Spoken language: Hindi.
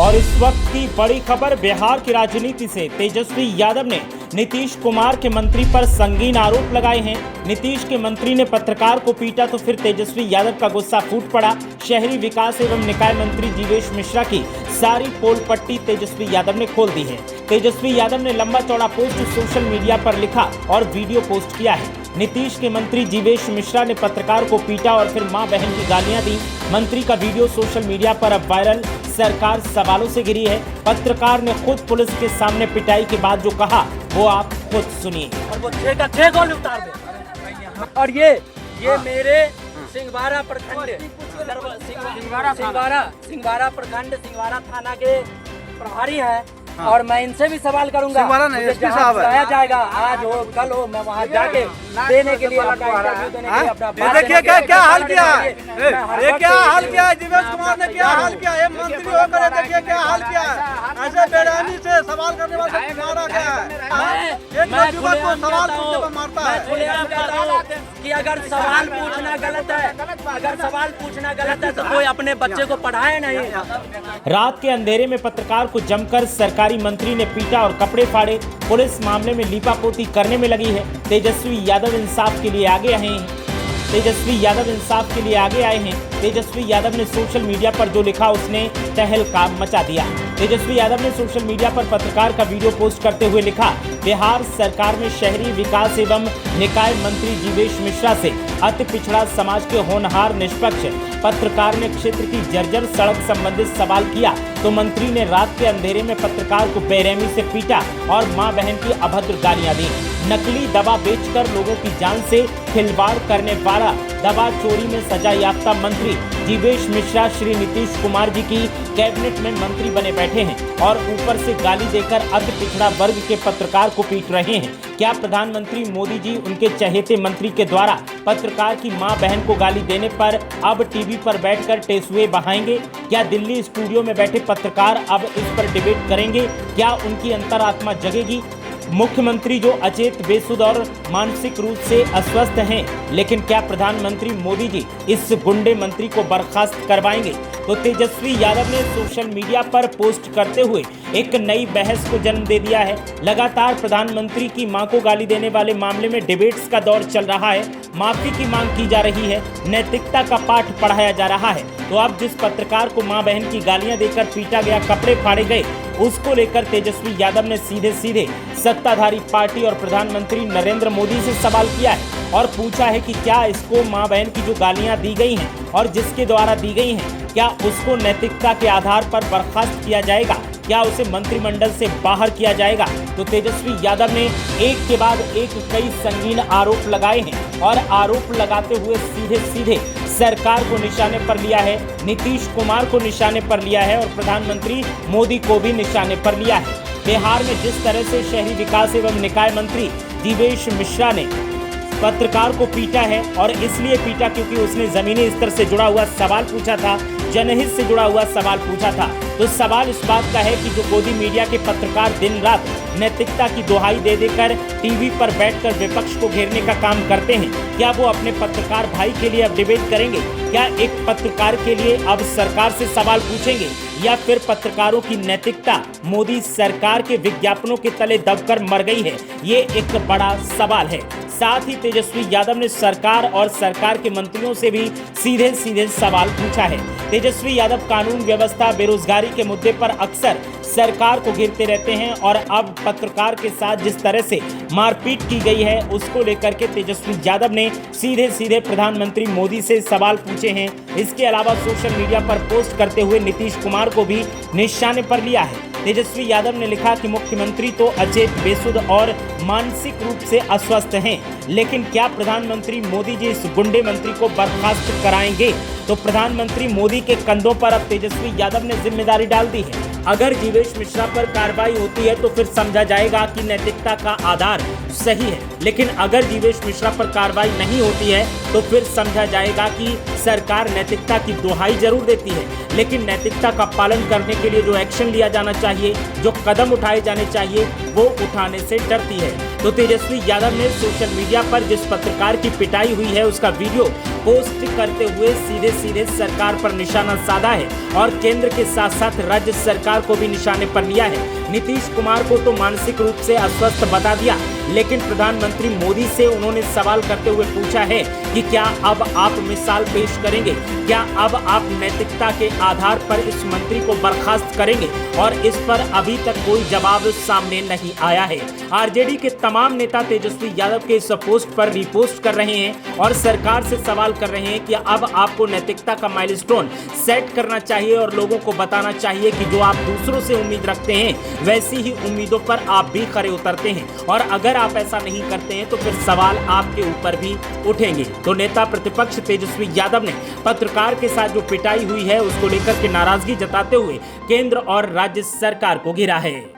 और इस वक्त की बड़ी खबर बिहार की राजनीति से। तेजस्वी यादव ने नीतीश कुमार के मंत्री पर संगीन आरोप लगाए हैं। नीतीश के मंत्री ने पत्रकार को पीटा तो फिर तेजस्वी यादव का गुस्सा फूट पड़ा। शहरी विकास एवं निकाय मंत्री जीवेश मिश्रा की सारी पोल पट्टी तेजस्वी यादव ने खोल दी है। तेजस्वी यादव ने लंबा चौड़ा पोस्ट सोशल मीडिया पर लिखा और वीडियो पोस्ट किया है। नीतीश के मंत्री जीवेश मिश्रा ने पत्रकार को पीटा और फिर मां बहन की गालियां दी। मंत्री का वीडियो सोशल मीडिया पर अब वायरल। सरकार सवालों से घिरी है। पत्रकार ने खुद पुलिस के सामने पिटाई के बाद जो कहा वो आप खुद सुनिए। और वो 6 का 6 गोल उतार दे। और ये मेरे सिंघवारा प्रखंड सिंघवारा प्रखंड सिंघवारा थाना के प्रभारी हैं। और मैं इनसे भी सवाल करूंगा, मुझे जहाँ बुलाया जाएगा आज हो कल हो, मैं वहाँ जाके देने के लिए अपना इंटरव्यू देने के लिए अपना देखिए क्या हाल किया है, ये क्या हाल किया है, जीवेश कुमार ने क्या हाल किया है, मंत्री होकर देखिए क्या हाल किया है। ऐसे बेरहमी से सवाल करने वाले मारा गया है। एक युवक को सवाल पूछने पर मारता है। कि अगर सवाल पूछना गलत है, तो कोई अपने बच्चे को पढ़ाए नहीं। रात के अंधेरे में पत्रकार को जमकर सरकारी मंत्री ने पीटा और कपड़े फाड़े। पुलिस मामले में लीपापोती करने में लगी है। तेजस्वी यादव इंसाफ के लिए आगे आए हैं। तेजस्वी यादव ने सोशल मीडिया पर जो लिखा उसने तहलका मचा दिया। तेजस्वी यादव ने सोशल मीडिया पर पत्रकार का वीडियो पोस्ट करते हुए लिखा, बिहार सरकार में शहरी विकास एवं निकाय मंत्री जीवेश मिश्रा से अति पिछड़ा समाज के होनहार निष्पक्ष पत्रकार ने क्षेत्र की जर्जर सड़क संबंधित सवाल किया तो मंत्री ने रात के अंधेरे में पत्रकार को बेरहमी से पीटा और मां बहन की अभद्र गालियां दी। नकली दवा बेचकर लोगों की जान से खिलवाड़ करने वाला दवा चोरी में सजा याफ्ता मंत्री जीवेश मिश्रा श्री नीतीश कुमार जी की कैबिनेट में मंत्री बने बैठे हैं और ऊपर से गाली देकर अति पिछड़ा वर्ग के पत्रकार को पीट रहे हैं। क्या प्रधानमंत्री मोदी जी उनके चहेते मंत्री के द्वारा पत्रकार की मां बहन को गाली देने पर अब टीवी पर बैठकर टेसुए बहाएंगे? क्या दिल्ली स्टूडियो में बैठे पत्रकार अब इस पर डिबेट करेंगे? क्या उनकी अंतरात्मा जगेगी? मुख्यमंत्री जो अचेत, बेसुध और मानसिक रूप से अस्वस्थ हैं, लेकिन क्या प्रधानमंत्री मोदी जी इस गुंडे मंत्री को बर्खास्त करवाएंगे? तो तेजस्वी यादव ने सोशल मीडिया पर पोस्ट करते हुए एक नई बहस को जन्म दे दिया है। लगातार प्रधानमंत्री की मां को गाली देने वाले मामले में डिबेट्स का दौर चल रहा है। माफी की मांग की जा रही है, नैतिकता का पाठ पढ़ाया जा रहा है। तो अब जिस पत्रकार को मां बहन की गालियां देकर पीटा गया, कपड़े फाड़े गए, उसको लेकर तेजस्वी यादव ने सीधे सत्ताधारी पार्टी और प्रधानमंत्री नरेंद्र मोदी से सवाल किया है और पूछा है कि क्या इसको मां बहन की जो गालियां दी गई हैं और जिसके द्वारा दी गई हैं, क्या उसको नैतिकता के आधार पर बर्खास्त किया जाएगा? क्या उसे मंत्रिमंडल से बाहर किया जाएगा? तो तेजस्वी यादव ने एक के बाद एक कई संगीन आरोप लगाए हैं और आरोप लगाते हुए सीधे सरकार को निशाने पर लिया है, नीतीश कुमार को निशाने पर लिया है और प्रधानमंत्री मोदी को भी निशाने पर लिया है। बिहार में जिस तरह से शहरी विकास एवं निकाय मंत्री जीवेश मिश्रा ने पत्रकार को पीटा है और इसलिए पीटा क्योंकि उसने जमीनी स्तर से जुड़ा हुआ सवाल पूछा था, जनहित से जुड़ा हुआ सवाल पूछा था। तो सवाल इस बात का है कि जो गोदी मीडिया के पत्रकार दिन रात नैतिकता की दुहाई दे देकर टीवी पर बैठकर विपक्ष को घेरने का काम करते हैं, क्या वो अपने पत्रकार भाई के लिए अब डिबेट करेंगे? क्या एक पत्रकार के लिए अब सरकार से सवाल पूछेंगे या फिर पत्रकारों की नैतिकता मोदी सरकार के विज्ञापनों के तले दबकर मर गई है? ये एक बड़ा सवाल है। साथ ही तेजस्वी यादव ने सरकार और सरकार के मंत्रियों से भी सीधे सवाल पूछा है। तेजस्वी यादव कानून व्यवस्था, बेरोजगारी के मुद्दे पर अक्सर सरकार को घेरते रहते हैं और अब पत्रकार के साथ जिस तरह से मारपीट की गई है उसको लेकर के तेजस्वी यादव ने सीधे प्रधानमंत्री मोदी से सवाल पूछे हैं। इसके अलावा सोशल मीडिया पर पोस्ट करते हुए नीतीश कुमार को भी निशाने पर लिया है। तेजस्वी यादव ने लिखा कि मुख्यमंत्री तो अचेत, बेसुध और मानसिक रूप से अस्वस्थ हैं, लेकिन क्या प्रधानमंत्री मोदी जी इस गुंडे मंत्री को बर्खास्त कराएंगे? तो प्रधानमंत्री मोदी के कंधों पर अब तेजस्वी यादव ने जिम्मेदारी डाल दी है। अगर जीवेश मिश्रा पर कार्रवाई होती है तो फिर समझा जाएगा कि नैतिकता का आधार सही है, लेकिन अगर जीवेश मिश्रा पर कार्रवाई नहीं होती है तो फिर समझा जाएगा कि सरकार नैतिकता की दुहाई जरूर देती है, लेकिन नैतिकता का पालन करने के लिए जो एक्शन लिया जाना चाहिए, जो कदम उठाए जाने चाहिए, वो उठाने से डरती है। तो तेजस्वी यादव ने सोशल मीडिया पर जिस पत्रकार की पिटाई हुई है उसका वीडियो पोस्ट करते हुए सीधे सीधे सरकार पर निशाना साधा है और केंद्र के साथ साथ राज्य सरकार को भी निशाने पर लिया है। नीतीश कुमार को तो मानसिक रूप से अस्वस्थ बता दिया, लेकिन प्रधानमंत्री मोदी से उन्होंने सवाल करते हुए पूछा है कि क्या अब आप मिसाल पेश करेंगे, क्या अब आप नैतिकता के आधार पर इस मंत्री को बर्खास्त करेंगे? और इस पर अभी तक कोई जवाब सामने नहीं आया है। आरजेडी के तमाम नेता तेजस्वी यादव के इस पोस्ट पर रिपोस्ट कर रहे हैं और सरकार से सवाल कर रहे हैं कि अब आपको नैतिकता का माइलस्टोन सेट करना चाहिए और लोगों को बताना चाहिए कि जो आप दूसरों से उम्मीद रखते हैं वैसी ही उम्मीदों पर आप भी खरे उतरते हैं, और अगर आप ऐसा नहीं करते हैं तो फिर सवाल आपके ऊपर भी उठेंगे। तो नेता प्रतिपक्ष तेजस्वी यादव ने पत्रकार के साथ जो पिटाई हुई है उसको लेकर के नाराजगी जताते हुए केंद्र और राज्य सरकार को घेरा है।